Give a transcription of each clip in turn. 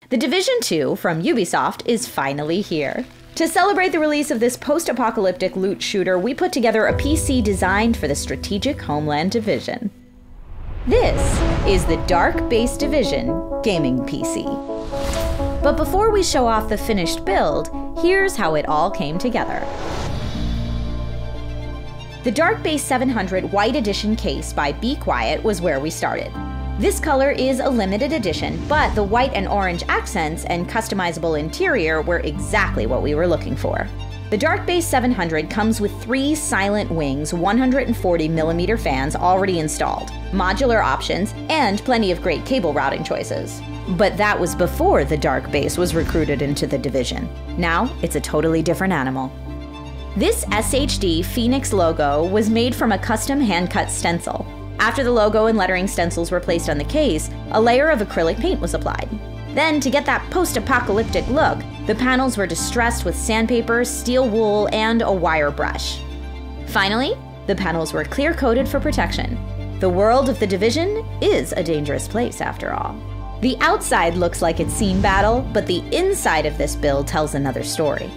The Division 2 from Ubisoft is finally here. To celebrate the release of this post-apocalyptic loot shooter, we put together a PC designed for the Strategic Homeland Division. This is the Dark Base Division gaming PC. But before we show off the finished build, here's how it all came together. The Dark Base 700 White Edition case by Be Quiet was where we started. This color is a limited edition, but the white and orange accents and customizable interior were exactly what we were looking for. The Dark Base 700 comes with 3 Silent Wings 140mm fans already installed, modular options, and plenty of great cable routing choices. But that was before the Dark Base was recruited into the Division. Now, it's a totally different animal. This SHD Phoenix logo was made from a custom hand-cut stencil. After the logo and lettering stencils were placed on the case, a layer of acrylic paint was applied. Then, to get that post-apocalyptic look, the panels were distressed with sandpaper, steel wool, and a wire brush. Finally, the panels were clear-coated for protection. The world of the Division is a dangerous place, after all. The outside looks like it's seen battle, but the inside of this build tells another story.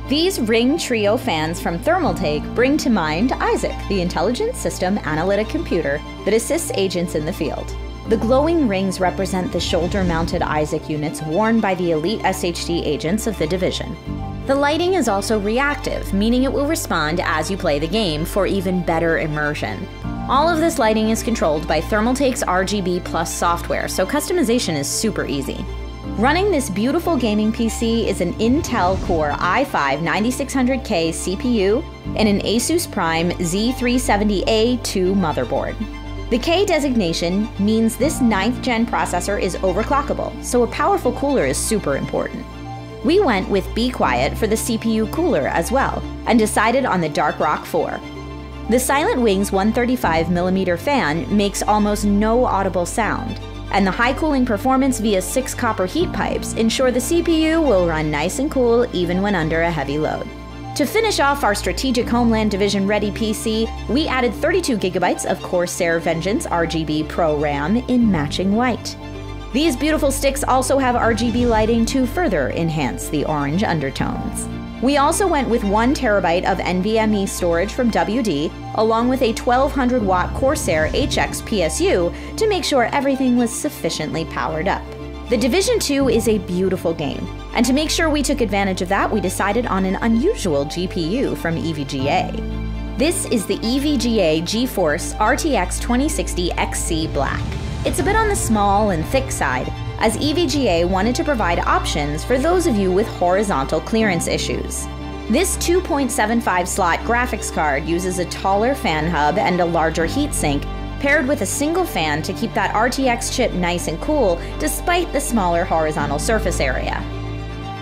These Riing Trio fans from Thermaltake bring to mind ISAC, the intelligent system analytic computer that assists agents in the field. The glowing rings represent the shoulder-mounted ISAC units worn by the elite SHD agents of the Division. The lighting is also reactive, meaning it will respond as you play the game for even better immersion. All of this lighting is controlled by Thermaltake's RGB Plus software, so customization is super easy. Running this beautiful gaming PC is an Intel Core i5-9600K CPU and an ASUS PRIME Z370-A II motherboard. The K designation means this 9th gen processor is overclockable, so a powerful cooler is super important. We went with Be Quiet for the CPU cooler as well, and decided on the Dark Rock 4. The Silent Wings 135mm fan makes almost no audible sound, and the high cooling performance via 6 copper heat pipes ensure the CPU will run nice and cool even when under a heavy load. To finish off our Strategic Homeland Division ready PC, we added 32GB of Corsair Vengeance RGB Pro RAM in matching white. These beautiful sticks also have RGB lighting to further enhance the orange undertones. We also went with 1TB of NVMe storage from WD, along with a 1200-watt Corsair HX PSU to make sure everything was sufficiently powered up. The Division 2 is a beautiful game, and to make sure we took advantage of that, we decided on an unusual GPU from EVGA. This is the EVGA GeForce RTX 2060 XC Black. It's a bit on the small and thick side, as EVGA wanted to provide options for those of you with horizontal clearance issues. This 2.75 slot graphics card uses a taller fan hub and a larger heatsink, paired with a single fan to keep that RTX chip nice and cool despite the smaller horizontal surface area.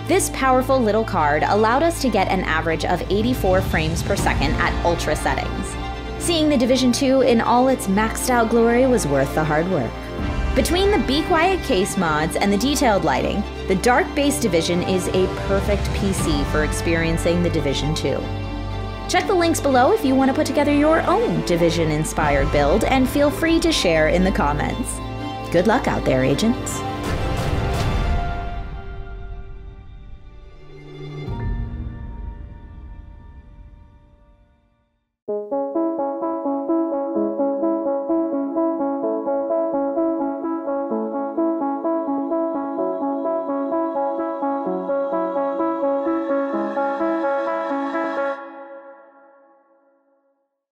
This powerful little card allowed us to get an average of 84 frames per second at ultra settings. Seeing the Division 2 in all its maxed out glory was worth the hard work. Between the Be Quiet case mods and the detailed lighting, the Dark Base Division is a perfect PC for experiencing the Division 2. Check the links below if you want to put together your own Division-inspired build, and feel free to share in the comments. Good luck out there, agents.